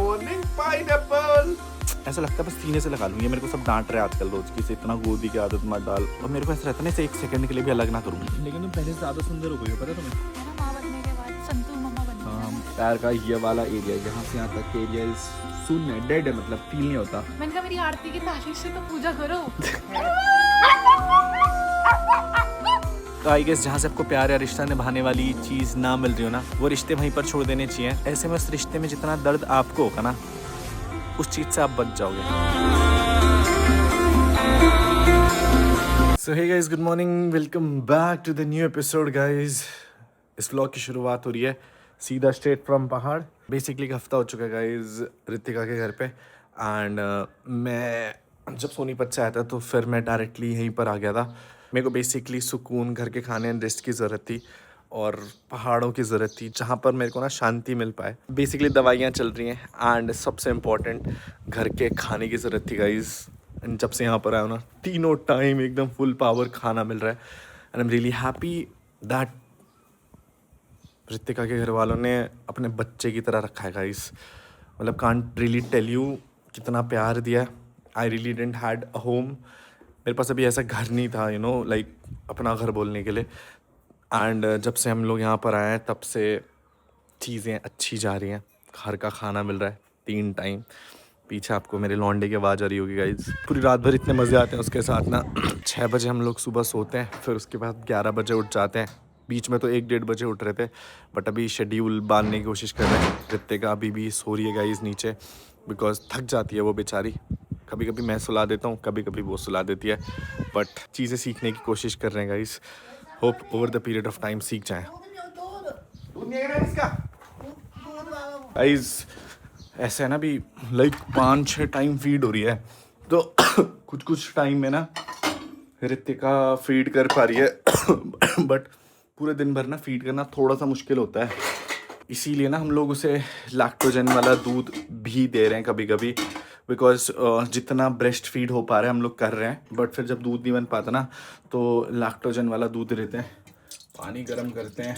Morning pineapple. ऐसा लगता है बस सीने से लगा लूँ। ये मेरे को सब डांट रहे हैं आजकल रोज की, इतना गोदी की आदत मत डाल। और मेरे को ऐसा रहता है ना, इसे एक सेकंड के लिए भी अलग ना करूँ। लेकिन तुम पहले से ज्यादा सुंदर हो गई हो, पता तुम्हें? माँ बनने के बाद संतू मम्मा बन गई। पैर का ये वाला एरिया, यहाँ से यहाँ तक एरिया शून्य है, डेड है, मतलब फील नहीं होता। मैंने कहा मेरी आरती की तारीफ से तो पूजा करो। तो आई गेस जहाँ से आपको प्यार या रिश्ता निभाने वाली चीज ना मिल रही हो ना, वो रिश्ते वहीं पर छोड़ देने चाहिए। ऐसे में उस रिश्ते में जितना दर्द आपको होगा ना, उस चीज से आप बच जाओगे। So hey guys, good morning, welcome back to the new episode guys. इस व्लॉग की शुरुआत हो रही है सीधा स्ट्रेट फ्रॉम पहाड़। बेसिकली एक हफ्ता हो चुका है गाइस रितिका के घर पे। एंड मैं जब सोनीपत से आया था तो फिर मैं डायरेक्टली यहीं पर आ गया था। मेरे को बेसिकली सुकून, घर के खाने एंड रेस्ट की ज़रूरत थी और पहाड़ों की ज़रूरत थी जहाँ पर मेरे को ना शांति मिल पाए। बेसिकली दवाइयाँ चल रही हैं एंड सबसे इम्पॉर्टेंट घर के खाने की ज़रूरत थी गाइस। एंड जब से यहाँ पर आया हूँ ना, तीनों टाइम एकदम फुल पावर खाना मिल रहा है। And I am really happy that Ritika के घर वालों ने अपने बच्चे की तरह रखा है गाइस। मतलब कांट रियली टेल यू कितना प्यार दिया है। I really didn't had a home. मेरे पास अभी ऐसा घर नहीं था, यू नो, लाइक अपना घर बोलने के लिए। एंड जब से हम लोग यहाँ पर आए हैं तब से चीज़ें अच्छी जा रही हैं। घर का खाना मिल रहा है 3 टाइम। पीछे आपको मेरे लौंडे की आवाज़ आ रही होगी गाइस। पूरी रात भर इतने मज़े आते हैं उसके साथ ना। 6 बजे हम लोग सुबह सोते हैं, फिर उसके बाद 11 बजे उठ जाते हैं। बीच में तो 1-1:30 बजे उठ रहे थे, बट अभी शेड्यूल बांधने की कोशिश कर रहे हैं। रितिका अभी भी सो रही है गाइस नीचे, बिकॉज थक जाती है वो बेचारी। कभी कभी मैं सुला देता हूँ, कभी कभी वो सुला देती है, बट चीज़ें सीखने की कोशिश कर रहे हैं guys. Hope over the period of time सीख जाएं। गाइस ऐसे है ना, भी लाइक 5-6 टाइम फीड हो रही है, तो कुछ टाइम में ना रितिका फीड कर पा रही है बट पूरे दिन भर ना फीड करना थोड़ा सा मुश्किल होता है। इसीलिए ना हम लोग उसे लैक्टोजन वाला दूध भी दे रहे हैं कभी कभी, बिकॉज जितना ब्रेस्ट फीड हो पा रहा है हम लोग कर रहे हैं। बट फिर जब दूध नहीं बन पाता ना, तो लैक्टोजन वाला दूध देते हैं। पानी गर्म करते हैं।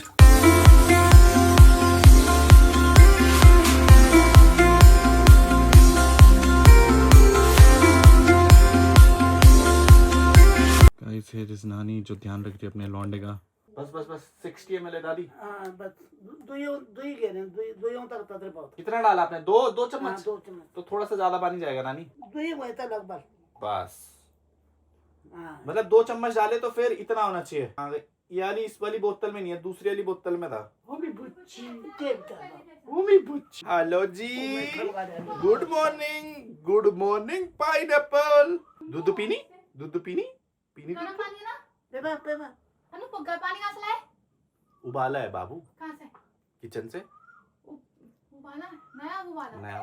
गाइस हियर इज नानी, जो ध्यान रख रही है अपने लौंडे का। बस 60 ml है दादी। हाँ बस दो ही कह रहे हैं, दो तक तत्र बहुत। कितना डाला आपने? 2 चम्मच? हाँ, 2 चम्मच। तो थोड़ा सा ज्यादा पानी जाएगा नानी। दो ही हुए था लगभग। बस हाँ मतलब 2 चम्मच डाले तो फिर इतना होना चाहिए। यानी इस वाली बोतल में नहीं है, दूसरी वाली बोतल में था। हेलो जी, गुड मॉर्निंग पाइनएप्पल। दूध पीनी पानी ना पेपा अनु पग्गा पानी कहाँ से लाए? उबाला है बाबू, कहाँ से? किचन से उबाला नया उबाला। नया।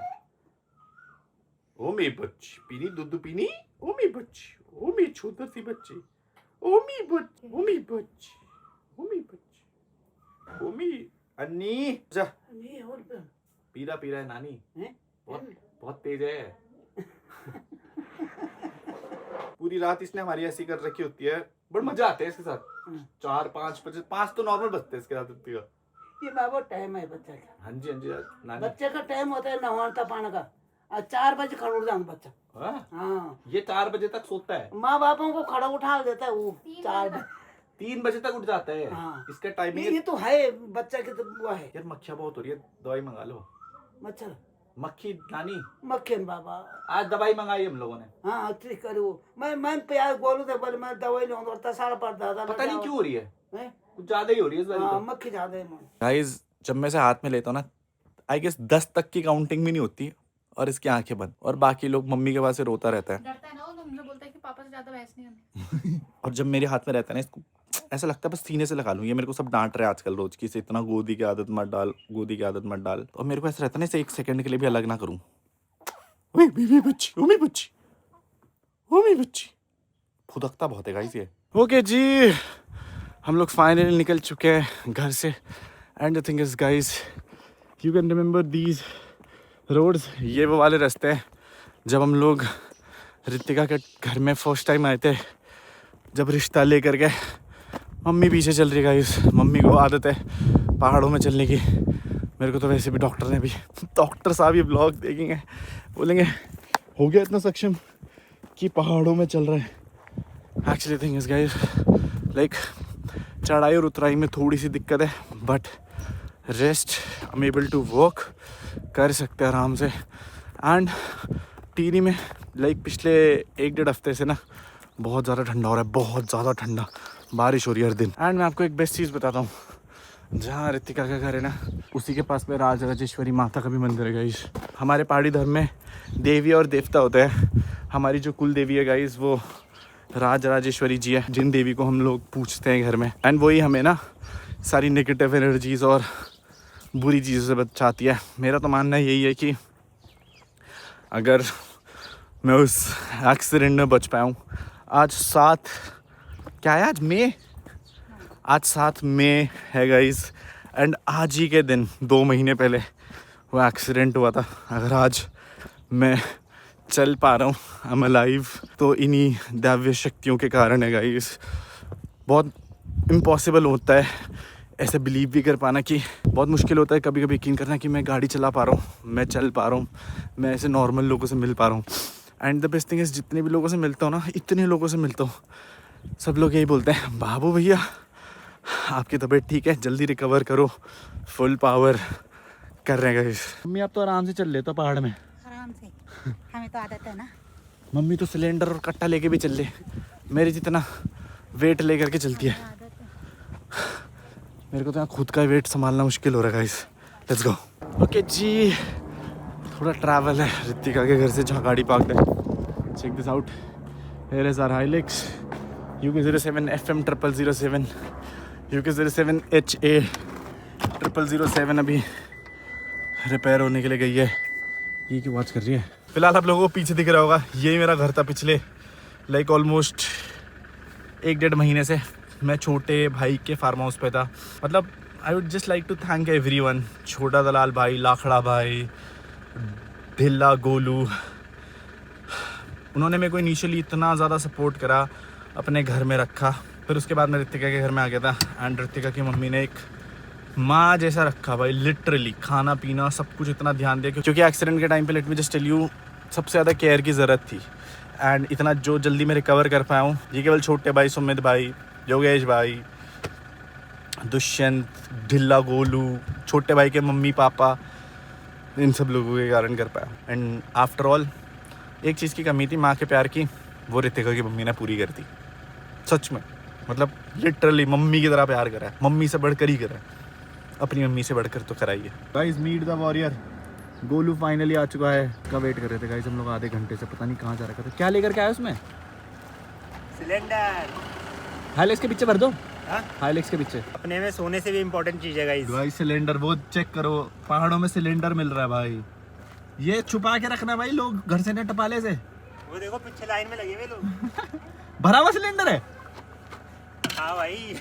ओ मेरी बच्ची पीनी, दूध पीनी। ओ मेरी बच्ची, ओ मेरी छोटी सी बच्ची, ओ मेरी बच्ची, ओ मेरी बच्ची, ओ मेरी बच्ची, ओ मेरी अन्नी। जा नहीं और पी रहा है नानी। हैं? बहुत तेज है। पूरी रात इसने हमारी ऐसी कर रखी होती है, बड़ मजा आता है इसके साथ। 4-5 बजे, 5 तो नॉर्मल बजते हैं इसके साथ उठती है। ये बाबा टाइम है बच्चे का। हाँ जी नानी। बच्चे का टाइम होता है नहाना पानी का। 4 बजे खड़ा उठ जाता बच्चा। हाँ ये 4 बजे तक सोता है। माँ बापों को खड़ा उठा देता है वो 4 बजे। 3 बजे तक उठ जाता है। हाँ। इसका टाइमिंग ये तो है बच्चा की, तो वो है यार। मक्खियाँ बहुत हो रही है, दवाई मंगा लो। मच्छर मक्खी नानी, मक्खन बाबा। आज दवाई मंगाई हम लोगों ने। हाँ ठीक करे वो। मैं प्याज बोलू थे, बोले मैं दवाई लूंगा और सारा पर दादा पता नहीं क्यों हो रही है, हैं? कुछ ज्यादा ही हो रही है इस बार। हाँ मक्खी ज्यादा है। गाइस जब मैं इसे हाथ में लेता हूँ ना, आई गेस 10 तक की काउंटिंग भी नहीं होती और इसकी आंखें बंद, और बाकी लोग मम्मी के पास से रोता रहता है। डरता है ना वो, तुमसे बोलता है कि पापा से ज्यादा बहस नहीं करनी। और जब मेरे हाथ में रहता है ना, इसको ऐसा लगता है बस सीने से लगा लूँ। ये मेरे को सब डांट रहे हैं आजकल रोज की, इसे इतना गोदी की आदत मत डाल। और मेरे को ऐसा रहता है ना, इसे एक सेकंड के लिए भी अलग ना करूँ। ओए बेबी बच्ची, ओ मेरी बच्ची, ओ मेरी बच्ची। फुदकता बहुत है गाइस ये। ओके जी, हम लोग फाइनली निकल चुके हैं घर से। And the thing is guys, you can remember these roads. ये वो वाले रास्ते हैं जब हम लोग रितिका के घर में फर्स्ट टाइम आए थे, जब रिश्ता लेकर के। मम्मी पीछे चल रही है गाइस। मम्मी को आदत है पहाड़ों में चलने की, मेरे को तो वैसे भी डॉक्टर साहब ये ब्लॉग देखेंगे, बोलेंगे हो गया इतना सक्षम कि पहाड़ों में चल रहा है। Actually thing is guys like चढ़ाई और उतराई में थोड़ी सी दिक्कत है, but rest I am able to walk कर सकते हैं आराम से। एंड टिहरी में लाइक पिछले 1-1.5 हफ्ते से ना बहुत ज़्यादा ठंडा हो रहा है, बहुत ज़्यादा ठंडा, बारिश हो रही है हर दिन। एंड मैं आपको एक बेस्ट चीज़ बताता हूँ, जहाँ रितिका का घर है ना उसी के पास में राजराजेश्वरी माता का भी मंदिर है गाइस। हमारे पहाड़ी धर्म में देवी और देवता होते हैं। हमारी जो कुल देवी है गाइस वो राजराजेश्वरी जी है, जिन देवी को हम लोग पूछते हैं घर में। एंड वही हमें ना सारी नेगेटिव एनर्जीज और बुरी चीज़ों से बचाती है। मेरा तो मानना यही है कि अगर मैं उस एक्सीडेंट में बच पाया हूँ, आज 7 मई है गाइस। एंड आज ही के दिन 2 महीने पहले वो एक्सीडेंट हुआ था। अगर आज मैं चल पा रहा हूँ, आई एम अलाइव, तो इन्हीं दिव्य शक्तियों के कारण है गाइस। बहुत इम्पॉसिबल होता है ऐसे बिलीव भी कर पाना, कि बहुत मुश्किल होता है कभी कभी यकीन करना कि मैं गाड़ी चला पा रहा हूँ, मैं चल पा रहा हूँ, मैं ऐसे नॉर्मल लोगों से मिल पा रहा हूँ। And the best thing is जितने भी लोगों से मिलता हूँ ना, इतने लोगों से मिलता हूँ, सब लोग यही बोलते हैं बाबू भैया आपकी तबीयत ठीक है, जल्दी रिकवर करो, फुल पावर कर रहे हैं गाइस। मम्मी आप तो आराम से चल लेते हो पहाड़ में। आराम से, हमें तो आदत है ना। मम्मी तो सिलेंडर और कट्टा लेके भी चल ले, मेरे जितना वेट लेकर के चलती है। आदत है। मेरे को तो यहाँ खुद का वेट संभालना मुश्किल हो रहा है गाइस। Let's go. ओके जी, थोड़ा ट्रैवल है रितिका के घर से जहाँ गाड़ी पार्क है। Check this out, here is our Hilux UK07 FM 0007 UK07 HA 0007 अभी रिपेयर होने के लिए गई है। ये क्यों वॉच कर रही है? फिलहाल आप लोगों को पीछे दिख रहा होगा, यही मेरा घर था पिछले लाइक ऑलमोस्ट 1-1.5 महीने से। मैं छोटे भाई के फार्म हाउस पे था। मतलब I would just like to thank everyone, छोटा दलाल भाई, लाखड़ा भाई, ढिल्ला, गोलू, उन्होंने मेरे को इनिशियली इतना ज़्यादा सपोर्ट करा, अपने घर में रखा। फिर उसके बाद मैं रितिका के घर में आ गया था। एंड रितिका की मम्मी ने एक माँ जैसा रखा भाई, लिटरली खाना पीना सब कुछ इतना ध्यान दिया, क्योंकि एक्सीडेंट के टाइम पे let me just tell you सबसे ज़्यादा केयर की ज़रूरत थी। एंड इतना जो जल्दी मैं रिकवर कर पाया हूँ, ये केवल छोटे भाई सुमित भाई, योगेश भाई, दुष्यंत, ढिल्ला, गोलू, छोटे भाई के मम्मी पापा, इन सब लोगों के कारण कर पाया। एंड आफ्टर ऑल एक चीज़ की कमी थी माँ के प्यार की, वो रितिका की मम्मी ने पूरी कर दी। सच में, मतलब लिटरली मम्मी की तरह प्यार करा है, मम्मी से बढ़कर ही करा है, अपनी मम्मी से बढ़कर तो कराइए। Guys meet the warrior, Golu finally आ चुका है। कब वेट कर रहे थे गाइस हम लोग आधे घंटे से, पता नहीं कहाँ जा रखा था। क्या लेकर के आया उसमें? सिलेंडर। हाइलेक्स के पीछे भर दो। हाँ? हाइलेक्स के पीछे। अपने में सोने से भी इम्पोर्टेंट चीज है गाइस। भाई सिलेंडर वो चेक करो, पहाड़ों में सिलेंडर मिल रहा है भाई। ये छुपा के रखना भाई, लोग घर से न टपाले से। वो देखो पीछे लाइन में लगे हुए लोग। भरा हुआ सिलेंडर है। हाँ भाई।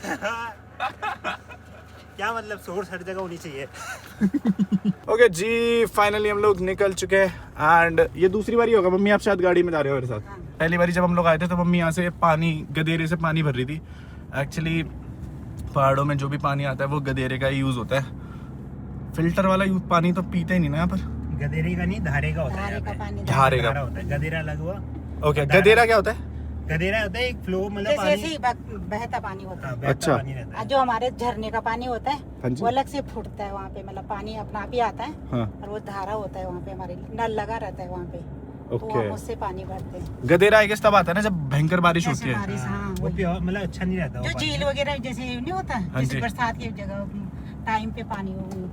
क्या मतलब, सोर्स हर जगह होनी चाहिए। ओके जी, फाइनली हम लोग निकल चुके हैं। एंड ये दूसरी बारी होगा मम्मी आप शायद गाड़ी में जा रहे हो मेरे साथ। पहली बारी जब हम लोग आए थे तो मम्मी यहाँ से पानी, गदेरे से पानी भर रही थी। एक्चुअली पहाड़ों में जो भी पानी आता है वो गदेरे का ही यूज़ होता है। फिल्टर वाला पानी तो पीते ही नहीं ना यहाँ पर। गदेरे का नहीं, धारे का होता है। धारे का पानी, धारे का धारा होता है, गदेरा अलग हुआ। ओके, गदेरा क्या होता है? गदेरा होता है एक फ्लो, मतलब जैसे पानी। ऐसे ही बहता पानी होता है। हाँ, बहता अच्छा। पानी रहता है। जो हमारे झरने का पानी होता हाँ है जी। वो अलग से फूटता है वहाँ पे, मतलब पानी अपना आप ही आता है। हाँ, और वो धारा होता है वहाँ पे, हमारे नल लगा रहता है वहाँ पे, तो ओके। हम उससे पानी भरते हैं। गदेरा आई गेस तब आता है ना जब भयंकर बारिश होती जैसे है। बारिश, हाँ, वो वही। प्योर मतलब अच्छा नहीं रहता वो जो पानी। झील वगैरह जैसे नहीं होता, हाँ जैसे जी। बरसात की जगह टाइम पे पानी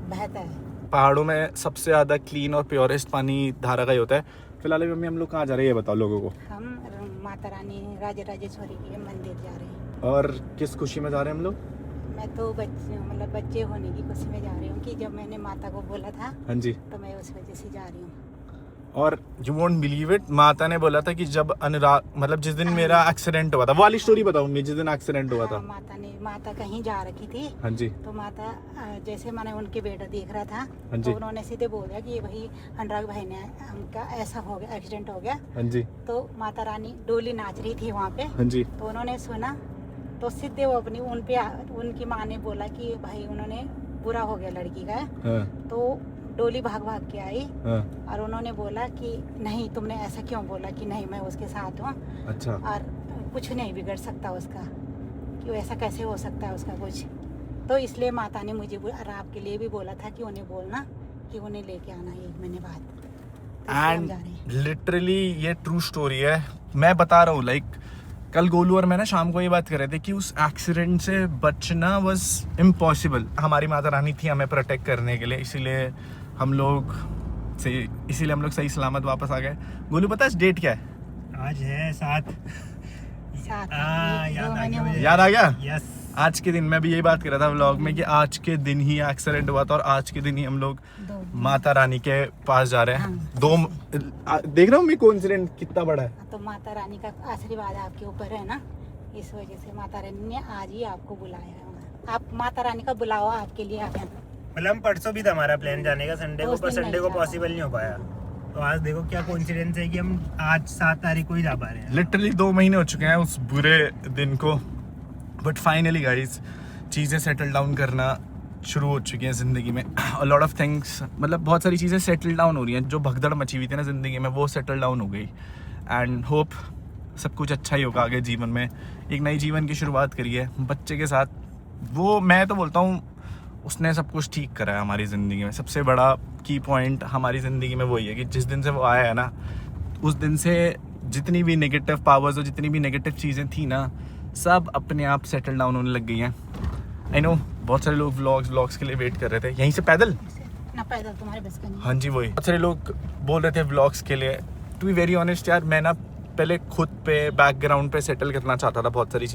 बहता है। पहाड़ों में सबसे ज़्यादा क्लीन और प्योरेस्ट पानी धारा का ही होता है। फिलहाल अभी मम्मी हम लोग कहाँ जा रहे हैं ये बताओ लोगों को। हम माता रानी राजराजेश्वरी के मंदिर जा रहे हैं। और किस खुशी में जा रहे हैं हम लोग? मैं तो बच्चे होने की खुशी में जा रही हूँ, कि जब मैंने माता को बोला था हाँ जी। तो मैं उस वजह से जा रही हूँ। और यू वोंट बिलीव इट, माता ने बोला था कि जब अनुराग, मतलब जिस दिन मेरा एक्सीडेंट हुआ था, वो वाली स्टोरी बताओ मम्मी, जिस दिन एक्सीडेंट हुआ था। हाँ, माता कहीं जा रखी थी, हाँ जी। तो माता जैसे मैंने उनके बेटा देख रहा था, हाँ जी। तो उन्होंने सीधे बोल दिया कि भाई अनुराग भाई ने उनका ऐसा हो गया, एक्सीडेंट हो गया। हाँ जी। तो माता रानी डोली नाच रही थी वहाँ पे, हाँ जी। तो उन्होंने सुना, तो सीधे वो अपनी उनकी माँ ने बोला कि भाई उन्होंने बुरा हो गया लड़की का। हाँ, तो डोली भाग भाग के आई हाँ, और उन्होंने बोला कि नहीं तुमने ऐसा क्यों बोला कि नहीं मैं उसके साथ हूँ अच्छा और कुछ नहीं बिगड़ सकता उसका, कि वो ऐसा कैसे हो सकता है उसका कुछ। तो इसलिए माता ने मुझे और आपके लिए भी बोला था कि उन्हें बोलना कि उन्हें लेके आना 1 महीने बाद। तो इसलिए हम एंड जा रहे हैं। लिटरली ये ट्रू स्टोरी है। मैं बता रहा हूँ, लाइक कल गोलू और मैं ना शाम को ये बात कर रहे थे कि उस एक्सीडेंट से बचना वाज इम्पॉसिबल। हमारी माता रानी थी हमें प्रोटेक्ट करने के लिए, इसीलिए हम लोग सही सलामत वापस आ गए। गोलू पता है डेट क्या है? आज है 7। साथ याद आ गया मुझे। याद आ गया? यस। आज के दिन मैं भी यही बात कर रहा था व्लॉग में कि आज के दिन ही एक्सीडेंट हुआ था और आज के दिन ही हम लोग माता रानी के पास जा रहे हैं। हाँ। देख रहा हूँ मैं कोइंसिडेंट कितना बड़ा है। तो माता रानी का आशीर्वाद आपके ऊपर है ना, इस वजह से माता रानी ने आज ही आपको बुलाया है। आप माता रानी का बुलावा आपके लिए आया। मतलब परसों भी था हमारा प्लान जाने का संडे को, उस पर दिन संडे को नहीं जा पॉसिबल नहीं हो पाया। तो आज देखो क्या कोइंसिडेंस है कि हम आज 7 तारीख को ही जा पा रहे हैं। लिटरली 2 महीने हो चुके हैं उस बुरे दिन को, बट फाइनली गाइस चीज़ें सेटल डाउन करना शुरू हो चुकी हैं ज़िंदगी में। अ लॉट ऑफ थिंग्स, मतलब बहुत सारी चीज़ें सेटल डाउन हो रही हैं। जो भगदड़ मची हुई थी ना ज़िंदगी में वो सेटल डाउन हो गई। एंड होप सब कुछ अच्छा ही होगा आगे जीवन में। एक नई जीवन की शुरुआत करी है बच्चे के साथ। वो मैं तो बोलता हूँ उसने सब कुछ ठीक करा है हमारी ज़िंदगी में। सबसे बड़ा की पॉइंट हमारी ज़िंदगी में वही है कि जिस दिन से वो आया है ना, उस दिन से जितनी भी नेगेटिव पावर्स और जितनी भी नेगेटिव चीज़ें थी ना, सब अपने आप सेटल डाउन होने लग गई हैं। आई नो बहुत सारे लोग व्लॉग्स के लिए वेट कर रहे थे, यहीं से पैदल। ना पैदल तुम्हारे बस का नहीं। हाँ जी वही, बहुत सारे लोग बोल रहे थे व्लॉग्स के लिए। टू बी वेरी ऑनेस्ट यार, मैं ना पहले खुद पे बैकग्राउंड पे सेटल करना चाहता था। बहुत सारी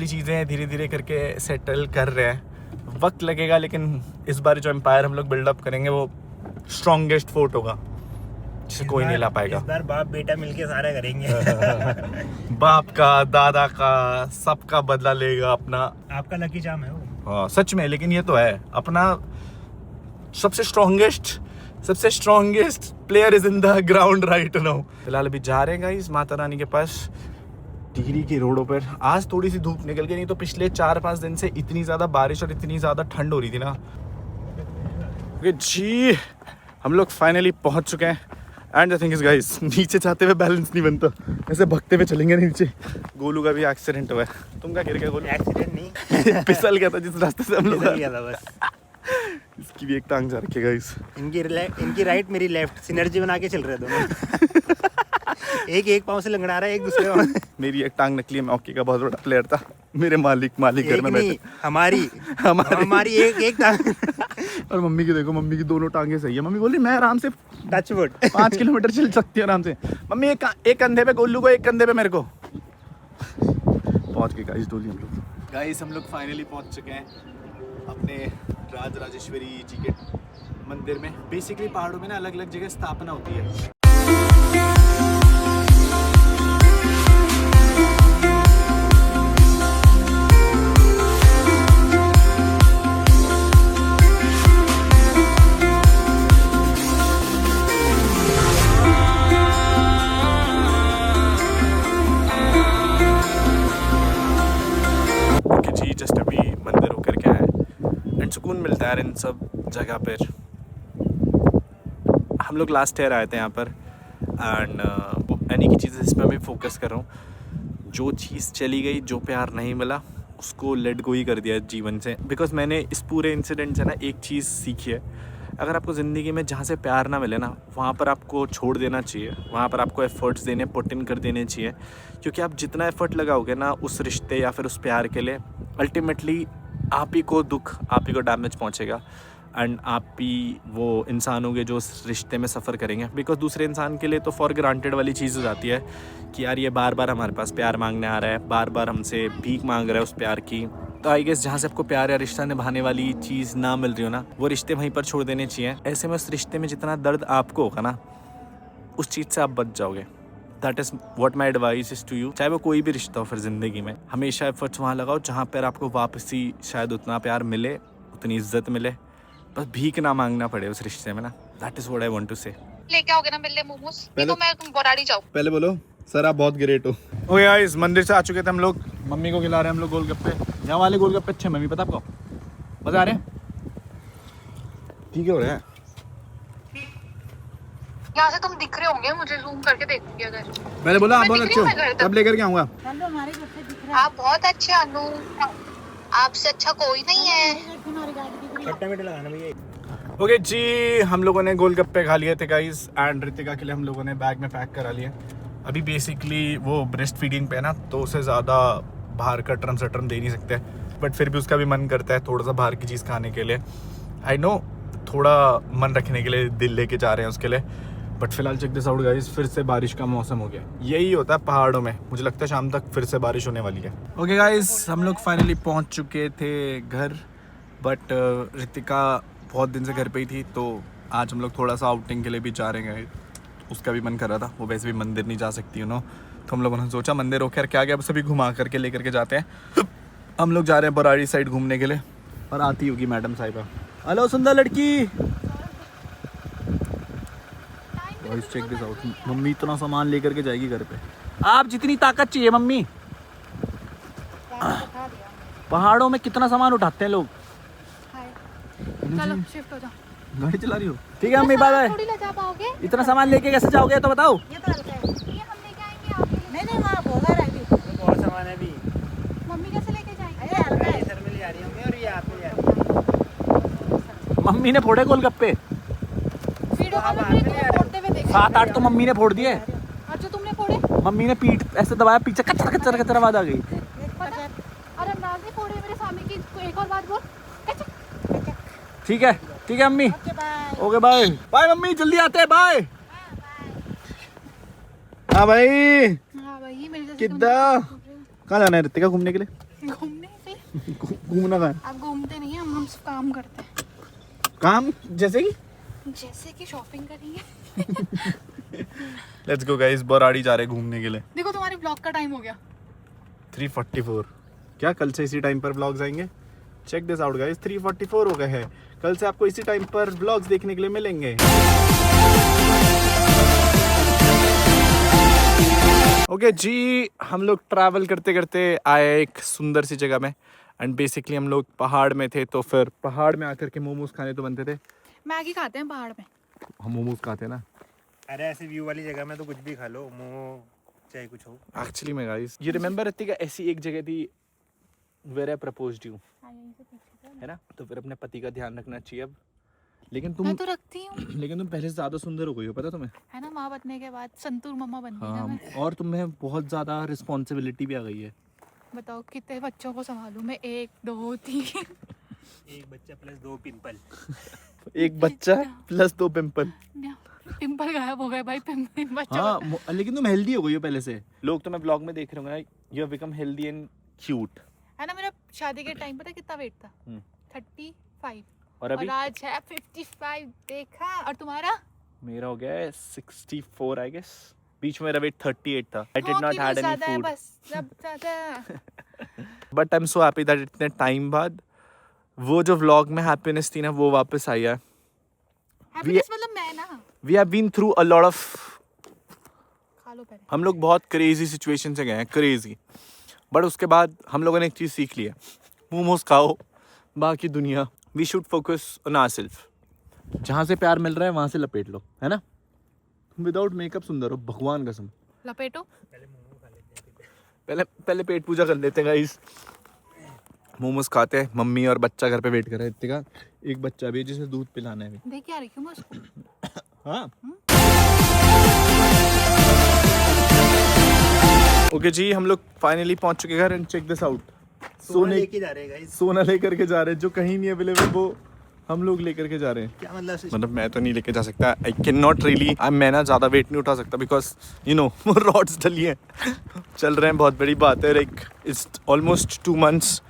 चीज़ें धीरे धीरे करके सेटल कर रहे हैं। वक्त लगेगा, लेकिन इस बार जो एम्पायर हम लोग बिल्डअप करेंगे वो स्ट्रॉन्गेस्ट फोर्ट होगा जिसे कोई नहीं ला पाएगा। इस बार बाप बेटा मिलके सारे करेंगे। बाप का, दादा का, सबका बदला लेगा अपना। आपका लकी चार्म है वो। हाँ सच में, लेकिन ये तो है अपना सबसे strongest player is in the ground right now. फिलहाल अभी जा रहे हैं गाइस माता रानी के पास, टिहरी की रोडों पर। आज थोड़ी सी धूप निकल गई, नहीं तो पिछले 4-5 दिन से इतनी ज़्यादा बारिश और इतनी ज़्यादा ठंड हो रही थी ना। जी हम लोग फाइनली पहुंच चुके हैं। And the thing is guys, नीचे जाते हुए बैलेंस नहीं बनता, ऐसे भगते हुए चलेंगे नीचे। गोलू का भी एक्सीडेंट हुआ है। तुम क्या गिर गया गोलू? एक्सीडेंट नहीं, फिसल गया था जिस रास्ते से हम लोग फिसल गया था बस। इसकी भी एक टांग जा रखी है गाइस। इनकी राइट मेरी लेफ्ट, सिनर्जी बना के चल रहे दोनों। एक पाँव से लंगड़ा रहा है, एक दूसरे पाँव। मेरी एक टांग निकली है, मैं हॉकी का बहुत बड़ा प्लेयर था। मेरे मालिक घर में बैठे। हमारी एक टांग। और मम्मी की देखो, मम्मी की दोनों टांगे सही है। मम्मी बोली मैं आराम से टच वुड 5 किलोमीटर चल सकती हूँ आराम से। मम्मी एक कंधे पे गोलू को, एक कंधे पे मेरे को। पहुंच गए गाइस डोली हम लोग। गाइस हम लोग फाइनली पहुंच चुके हैं अपने राजराजेश्वरी जी के मंदिर में। बेसिकली पहाड़ों में ना अलग अलग जगह स्थापना होती है। जस्ट अभी मंदिर होकर के आए एंड सुकून मिलता है यार इन सब जगह पर। हम लोग लास्ट ईयर आए थे यहाँ पर एंड यानी कि चीज़ें इस पर मैं फोकस कर रहा हूँ। जो चीज़ चली गई, जो प्यार नहीं मिला, उसको लेट गो ही कर दिया जीवन से। बिकॉज मैंने इस पूरे इंसिडेंट से ना एक चीज़ सीखी है, अगर आपको ज़िंदगी में जहाँ से प्यार ना मिले ना, वहाँ पर आपको छोड़ देना चाहिए। वहाँ पर आपको एफ़र्ट्स देने, पुट इन कर देने चाहिए। क्योंकि आप जितना एफ़र्ट लगाओगे ना उस रिश्ते या फिर उस प्यार के लिए, अल्टीमेटली आप ही को दुख, आप ही को डैमेज पहुँचेगा एंड आप ही वो इंसान होंगे जो उस रिश्ते में सफ़र करेंगे। बिकॉज दूसरे इंसान के लिए तो फॉर ग्रांटेड वाली चीज़ हो जाती है कि यार ये बार बार हमारे पास प्यार मांगने आ रहा है, बार बार हमसे भीख मांग रहा है उस प्यार की। तो आई गेस जहाँ से आपको प्यार या रिश्ता निभाने वाली चीज़ ना मिल रही हो ना, वो रिश्ते वहीं पर छोड़ देने चाहिए। ऐसे में उस रिश्ते में जितना दर्द आपको होगा ना, उस चीज़ से आप बच जाओगे। That is what my advice is to you. चाहे वो कोई भी रिश्ता हो फिर ज़िंदगी में, हमेशा एफर्ट्स वहाँ लगाओ जहाँ पर आपको वापसी शायद उतना प्यार मिले, उतनी इज्जत मिले, बस भीख ना मांगना पड़े उस रिश्ते में ना। That is what I want to say. लेके आओगे ना मिलने मोमोज? देखो मैं बराड़ी जाऊँ। पहले बोलो सर आप बहुत ग्रेट हो। ओके गाइस, मंदिर से आ चुके थे हम लोग। मम्मी को खिला रहे हैं हम लोग गोलगप्पे। यहाँ वाले गोलगप्पे अच्छे हैं मम्मी, पता आपको? मज़ा आ रहे हैं? ठीक हो रहा है। यहाँ से तुम दिख रहे होंगे, मुझे जूम करके देखूंगी अगर। मैंने बोला आप मैं बहुत दिख रही अच्छे हूँ मैं हो, घर तक। कब लेकर के आऊँगा। चलो हमारे घर से दिख रहा है। आप बहुत अच्छे अनु, आपसे अच्छा कोई नहीं है। हमारी गाड़ी दिख रही है। खट्टा मीठा लगाना भैया। ओके जी, हम लोगों ने गोलगप्पे खा लिए थे गाइस एंड रितिका के लिए हम लोगों ने बैग में पैक करा लिए। अभी बेसिकली वो ब्रेस्ट फीडिंग पे है ना, तो उसे ज़्यादा बाहर का टर्म सटर्म दे नहीं सकते, बट फिर भी उसका भी मन करता है थोड़ा सा बाहर की चीज़ खाने के लिए। आई नो थोड़ा मन रखने के लिए दिल लेके जा रहे हैं उसके लिए, बट फिलहाल चेक दिस आउट गाइस, फिर से बारिश का मौसम हो गया। यही होता है पहाड़ों में, मुझे लगता है शाम तक फिर से बारिश होने वाली है। ओके गाइस, हम लोग फाइनली पहुंच चुके थे घर, बट रितिका बहुत दिन से घर पे ही थी, तो आज हम लोग थोड़ा सा आउटिंग के लिए भी जा रहे हैं। उसका भी मन कर रहा था, वो वैसे भी मंदिर नहीं जा सकती यू नो, तो हम लोगों ने सोचा मंदिर होकर क्या गया, सभी घुमा करके लेकर के जाते हैं। हम लोग जा रहे हैं बराड़ी साइड घूमने के लिए, और आती होगी मैडम साहिबा। हेलो सुंदर लड़की, चेक दिस आउट, मम्मी इतना सामान लेकर के जाएगी घर पे। आप जितनी ताकत चाहिए मम्मी, पहाड़ों में कितना सामान उठाते हैं लोग। चलो शिफ्ट हो जाओ। गाड़ी चला रही हो? ठीक है मम्मी, बाय बाय। थोड़ी ले जा पाओगे? इतना सामान लेके कैसे जाओगे तो बताओ। ये तो हल्का है। ये हम लेके आएंगे आपके लिए। नहीं नहीं, वहाँ बोला रहा अभी। बहुत सामान है अभी। मम्मी कैसे लेके जाएंगे? अरे हल्का है। ये सर में ले जा रही होंगे और ये आप ले जा रही हैं। मम्मी ने फोड़े गोलगप्पे, वीडियो कॉल में मैंने तुम्हें फोड़ते हुए देखा। 7-8 तो मम्मी ने फोड़ दिए। और जो तुमने फोड़े? मम्मी ने पीठ ऐसे दबाया, पीछे कचर कचर कचर आवाज आ गई। पता? अरे अंदाज नहीं फोड़े मेरे सामने की। एक और बात बोल। ठीक है मम्मी, okay bye. Okay bye bye मम्मी, जल्दी आते हैं, बाय। हाँ भाई, हाँ भाई मेरे जैसे कितना कहाँ जाना है रितिका घूमने के लिए? घूमने से घूमना कहाँ है? आप घूमते नहीं हैं, हम सिर्फ काम करते हैं। काम जैसे कि जैसे कि शॉपिंग करेंगे। लेट्स गो गाइस, बराड़ी जा रहे हैं घूमने के लिए। देखो तुम्हारी ब्लॉग का टाइम हो गया। 3:44 क्या कल से इसी टाइम पर व्लॉग्स आएंगे? चेक दिस आउट गाइस, 3:44 हो गए हैं। कल से आपको इसी टाइम पर व्लॉग्स देखने के लिए मिलेंगे। ओके जी, हम लोग ट्रैवल करते करते आए एक सुंदर सी जगह में, एंड बेसिकली हम लोग पहाड़ में थे, तो फिर पहाड़ में आकर के मोमोज खाने तो बनते थे। मैगी खाते हैं पहाड़ में। हम मोमोज खाते हैं ना अरे ऐसे व्यू वाली जगह में तो कुछ भी खा लो, मोमो चाहे कुछ हो। एक्चुअली में गाइस, ये रिमेंबर रितिका ऐसी एक जगह थी वेयर आई प्रपोज्ड यू, है ना? तो फिर अपने पति का ध्यान रखना चाहिए अब। लेकिन तुम मैं तो रखती हूँ। लेकिन तुम पहले से ज्यादा सुंदर हो गई हो, पता तुम्हें? है ना, माँ बनने के बाद संतूर मम्मा बन गई ना हाँ, मैं। और तुम्हें बहुत ज्यादा रिस्पॉन्सिबिलिटी भी आ गई है। बताओ कितने बच्चों को संभालूं मैं? 1 2 3। एक बच्चा प्लस 2 पिंपल। एक बच्चा प्लस 2 पिंपल। पिंपल गायब हो गए भाई। बच्चों हाँ, लेकिन तुम हेल्दी हो गई हो पहले से। लोग तुम्हें ब्लॉग में देख रहे होंगे, you have become healthy and cute. है ना, मेरा शादी के टाइम पता है कितना वेट था? 35। और अभी आज है 55। देखा? और तुम्हारा? मेरा हो गया है 64 आई गेस। बीच में मेरा वेट 38 था। आई डिड हाँ, नॉट किलो हैड एनी ज्यादा है फूड, बस, सब ज्यादा। But I am so happy that इतने टाइम बाद वो जो व्लॉग में हैप्पीनेस थी ना, वो वापस आई है। हैप्पीनेस मतलब मैं ना। We have been through a lot of, खा लो पहले। हम लोग बहुत क्रेजी सिचुएशन से गए हैं, क्रेजी, बट उसके बाद हम लोगों ने एक चीज़ सीख ली है, मोमोज खाओ, बाकी दुनिया we should focus on ourselves. जहाँ से प्यार मिल रहा है वहाँ से लपेट लो, है ना? तुम विदाउट मेकअप सुंदर हो, भगवान कसम। लपेटो। पहले पेट पूजा कर लेते हैं गाइस। मोमोज खाते हैं, मम्मी और बच्चा घर पे वेट कर रहे हैं। इतने का एक बच्चा भी है जिसे दूध पिलाना है। देख क्या रही हूँ मैं उसको। हाँ ओके जी, हम लोग फाइनली पहुंच चुके घर, एंड चेक दिस आउट, सोना लेके जा रहे हैं गाइस। सोना लेकर के जा रहे हैं, जो कहीं नहीं अवेलेबल वो हम लोग लेकर के जा रहे हैं। क्या मतलब? मतलब मैं तो नहीं लेके जा सकता, आई कैन नॉट रियली, मैं ना ज़्यादा वेट नहीं उठा सकता बिकॉज यू नो वो रॉड्स डली हैं। चल रहे हैं, बहुत बड़ी बात है। लाइक इट्स ऑलमोस्ट 2 months,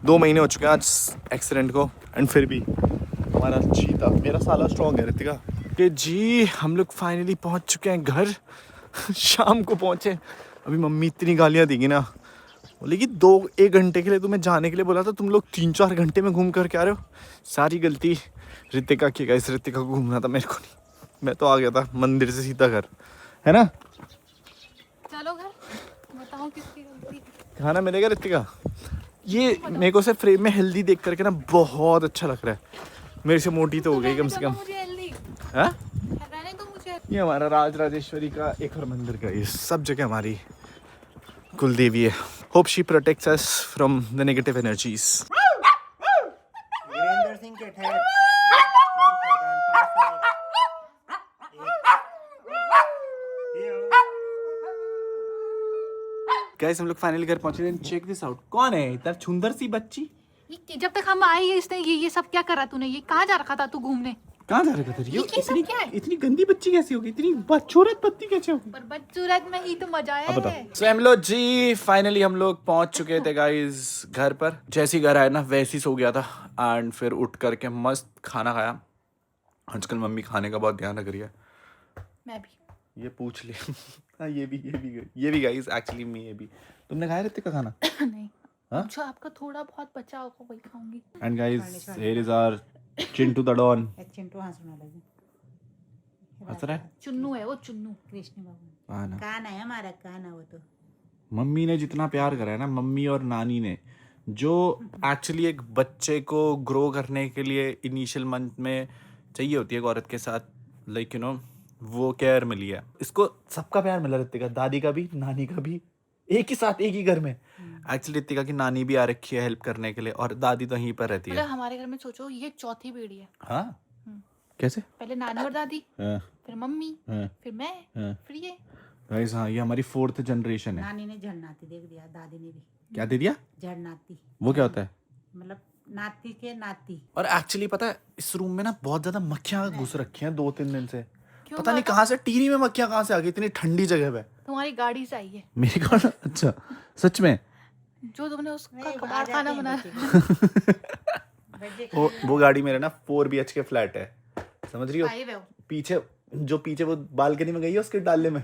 2 महीने हो चुके हैं आज एक्सीडेंट को, एंड फिर भी हमारा चीता, मेरा साला स्ट्रॉन्ग है रितिका। कि जी हम लोग फाइनली पहुंच चुके हैं घर। शाम को पहुंचे, अभी मम्मी इतनी गालियाँ देगी ना, बोले कि 2-1 घंटे के लिए तुम्हें जाने के लिए बोला था, तुम लोग 3-4 घंटे में घूम कर के आ रहे हो। सारी गलती रितिका की, इस रितिका को घूमना था, मेरे को नहीं। मैं तो आ गया था मंदिर से सीधा घर, है ना? चलो घर, बताओ किसकी गलती? खाना मिलेगा रितिका। ये मेरे को से फ्रेम में हेल्दी देख करके ना बहुत अच्छा लग रहा है। मेरे से मोटी तो हो गई कम से कम। मुझे हेल्दी हाँ रहने दो मुझे। ये हमारा राज राजेश्वरी का एक और मंदिर का, ये सब जगह हमारी कुलदेवी है। Hope she protects us from the negative energies. Virendra Singh के ठहर गाइस हम लोग फाइनली घर पहुंचे हैं। चेक दिस आउट, कौन है इतना सुंदर सी बच्ची? जब तक हम आए इसने ये सब क्या करा तूने? ये कहाँ जा रखा था तू घूमने? कहाँ जा रखा था? ये सब क्या है? इतनी गंदी बच्ची कैसी होगी? इतनी बदसूरत बच्ची कैसे होगी? पर बदसूरत में ही तो मजा आया है। सो हम लोग जी फाइनली हम लोग पहुंच चुके थे गाइस घर पर। जैसे ही घर आया ना वैसे ही सो गया था एंड फिर उठ करके मस्त खाना खाया। आजकल मम्मी खाने का बहुत ध्यान रख रही है। मैं भी ये पूछ ले। हाँ ये भी गाइस एक्चुअली मैं ये भी। तुमने खाया रितिक का खाना? नहीं। हाँ? जो आपका थोड़ा बहुत बचा होगा वही खाऊंगी। And guys here is our Chintu the don. Chintu हंसने लगे। हंस रहा है? चुन्नू है वो, चुन्नू। कृष्ण बाबू हाँ ना। कान है हमारा, कान है वो तो। मम्मी ने जितना प्यार करा है ना, मम्मी और नानी ने, जो एक्चुअली एक बच्चे को ग्रो करने के लिए इनिशियल मंथ में चाहिए होती है एक औरत के साथ, लाइक यू नो वो केयर मिली है इसको। सबका प्यार मिला रितिका, दादी का भी नानी का भी, एक ही साथ एक ही घर में। एक्चुअली रितिका की नानी भी आ रखी है हेल्प करने के लिए और दादी तो यहीं पर रहती है। मतलब हमारे घर में सोचो ये चौथी पीढ़ी है। हाँ कैसे? पहले नानी और दादी, हाँ, फिर मम्मी, हाँ, फिर मैं, हाँ। फिर ये। गाइस हाँ ये हमारी 4th जनरेशन है। नानी ने झड़नाती देख दिया, दादी ने भी क्या दे दिया? झड़नाती। वो क्या होता है? मतलब नाती के नाती। और एक्चुअली पता है इस रूम में ना बहुत ज्यादा मक्खियां घुस रखी हैं 2-3 दिन से। क्यों पता नहीं बाबा? कहाँ से टीनी में मक्खियां कहाँ से आ गई इतनी ठंडी जगह पे। तुम्हारी गाड़ी से आई है मेरी कौन? अच्छा सच में? जो तुमने उसका नहीं, कबाड़ आ जाते खाना हैं बनाया। बच्चे। वो गाड़ी मेरा ना 4 BHK फ्लैट है, समझ रही हो? आई है वो। पीछे वो बालकनी में गई है उसके डाले में।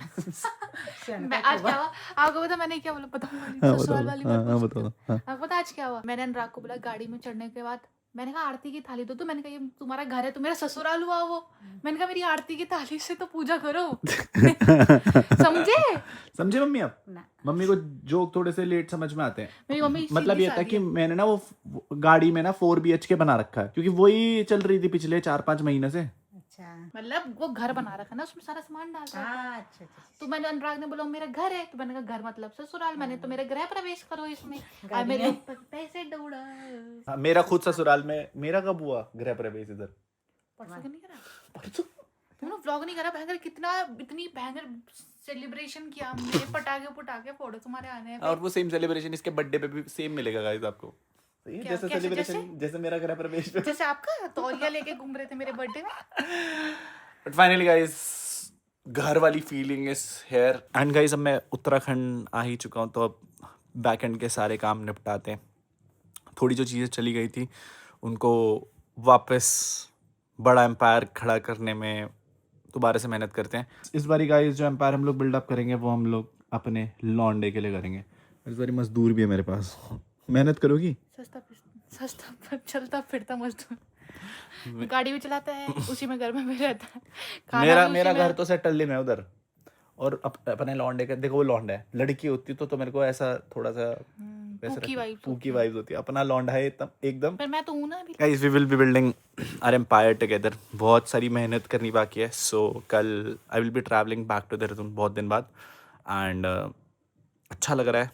मैं आज क्या हुआ आपको पता? मैंने क्या बोला बताऊंगी? हाँ, ससुराल वाली बात हाँ, पूछती बताओ, हूँ। हाँ। आपको पता आज क्या हुआ? मैंने अनुराग को बोला गाड़ी में चढ़ने के बाद, मैंने कहा आरती की थाली दो। तो मैंने कहा ये तुम्हारा घर है, तो मेरा ससुराल हुआ वो। मैंने कहा मेरी आरती की थाली से तो पूजा करो। समझे मम्मी? आप ना। मम्मी को जोक थोड़े से लेट समझ में आते हैं। मेरी मम्मी मतलब सीधी ये था सादी कि है। मैंने ना वो गाड़ी में ना 4 BHK बना रखा है क्योंकि वही चल रही थी पिछले 4-5 महीने से। अच्छा मतलब वो घर बना रखा ना, उसमें सारा सामान डाल रखा है। हाँ, अच्छा अच्छा। तो मैंने अनुराग ने बोला मेरा घर है, तो मैंने कहा घर मतलब ससुराल। मैंने तो मेरे गृह प्रवेश करो इसमें। गाड़ी मेरे में। ऊपर पैसे दौड़ा। हाँ, मेरा खुद ससुराल में मेरा कब हुआ गृह प्रवेश इधर? परसों का नहीं करा तुमने? व्लॉग नहीं करा? भयंकर कितना इतनी भयंकर सेलिब्रेशन किया हमने। पटाखे फोड़े तुम्हारे आने पे। और वो सेम सेलिब्रेशन इसके बर्थडे पे भी सेम मिलेगा गाइस आपको। सही है? क्या- जैसे कैसे- सेलिब्रेशन जैसे मेरा गृह प्रवेश पे। जैसे आपका तौलिया लेके घूम रहे थे मेरे बर्थडे में। बट फाइनली गाइस घर वाली feeling is here. And guys अब मैं उत्तराखंड आ ही चुका हूँ, तो अब बैक एंड के सारे काम निपटाते हैं। थोड़ी जो चीज़ें चली गई थी उनको वापस बड़ा एम्पायर खड़ा करने में दोबारा से मेहनत करते हैं। इस बारी गाइस जो एम्पायर हम लोग बिल्डअप करेंगे वो हम लोग अपने लॉन्डे के लिए करेंगे। इस बारी मजदूर भी है मेरे पास। मेहनत करोगी? सस्ता चलता फिरता मजदूर। गाड़ी भी चलाता है, उसी में घर में भी रहता है। खाना मेरा भी मेरा उसी में- घर तो सेटल है उधर। और अपने लॉन्डे का देखो, वो लॉन्डा है, लड़की होती तो मेरे को ऐसा थोड़ा सा वैसे पूकी vibes पूकी वाइब्स होती है। अपना लॉन्डा है एकदम। पर मैं तो हूँ ना अभी। Guys we will be building our empire together. बहुत सारी मेहनत करनी बाकी है। सो कल I will be travelling back to Dehradun बहुत दिन बाद। एंड अच्छा लग रहा है,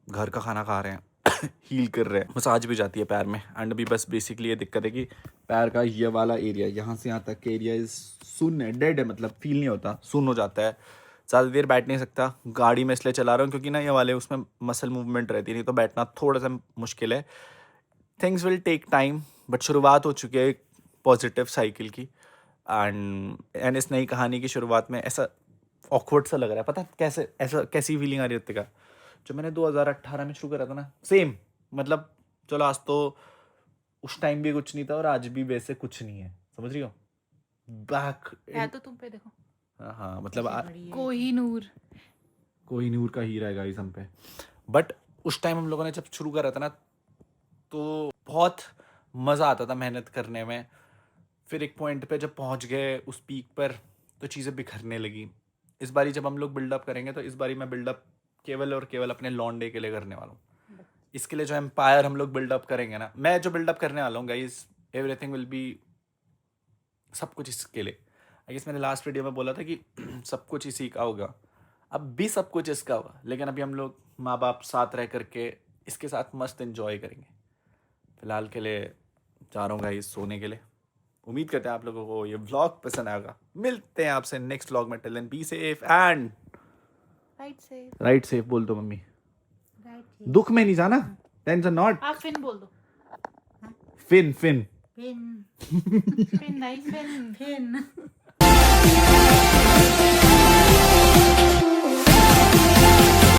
घर का खाना खा रहे हैं, हील कर रहे हैं, मसाज भी जाती है पैर में। एंड अभी बस बेसिकली ये दिक्कत है कि पैर का ये वाला एरिया, यहाँ से यहाँ तक के एरिया इज सुन है, डेड है, मतलब फील नहीं होता, सुन हो जाता है। ज़्यादा देर बैठ नहीं सकता गाड़ी में, इसलिए चला रहा हूँ क्योंकि ना ये वाले उसमें मसल मूवमेंट रहती नहीं, तो बैठना थोड़ा सा मुश्किल है। Things will take time, but शुरुआत हो चुकी है एक पॉजिटिव साइकिल की। एंड इस नई कहानी की शुरुआत में ऐसा ऑकवर्ड सा लग रहा है। पता कैसे, ऐसा कैसी फीलिंग आ रही है का, जो मैंने 2018 में शुरू करा था ना, सेम। मतलब चलो आज तो उस टाइम भी कुछ नहीं था और आज भी वैसे कुछ नहीं है, समझ रही हो? बैक है तो तुम पे देखो, हाँ मतलब कोहिनूर का हीरा है गाइस हम पे। बट उस टाइम हम लोगों ने जब शुरू करा था ना, तो बहुत मज़ा आता था मेहनत करने में। फिर एक पॉइंट पे जब पहुंच गए उस पीक पर, तो चीज़ें बिखरने लगी। इस बारी जब हम लोग बिल्डअप करेंगे, तो इस बारी मैं बिल्डअप केवल और केवल अपने लॉन्डे के लिए करने वाला हूँ। इसके लिए जो एम्पायर हम लोग बिल्डअप करेंगे ना, मैं जो बिल्डअप करने वाला हूँ गाइस, एवरीथिंग विल बी, सब कुछ इसके लिए। आई गेस मैंने लास्ट वीडियो में बोला था कि सब कुछ इसी का होगा, अब भी सब कुछ इसका होगा, लेकिन अभी हम लोग माँ बाप साथ रह करके इसके साथ मस्त एंजॉय करेंगे। फिलहाल के लिए जा रहा हूँ गाइस सोने के लिए। उम्मीद करते हैं आप लोगों को ये व्लॉग पसंद आएगा। मिलते हैं आपसे नेक्स्ट व्लॉग में। Till then be safe and right safe बोल दो मम्मी। दुख में नहीं जाना, टेंशन नॉट। आप फिन बोल दो। फिन फिन फिन फिन नहीं फिन। फिन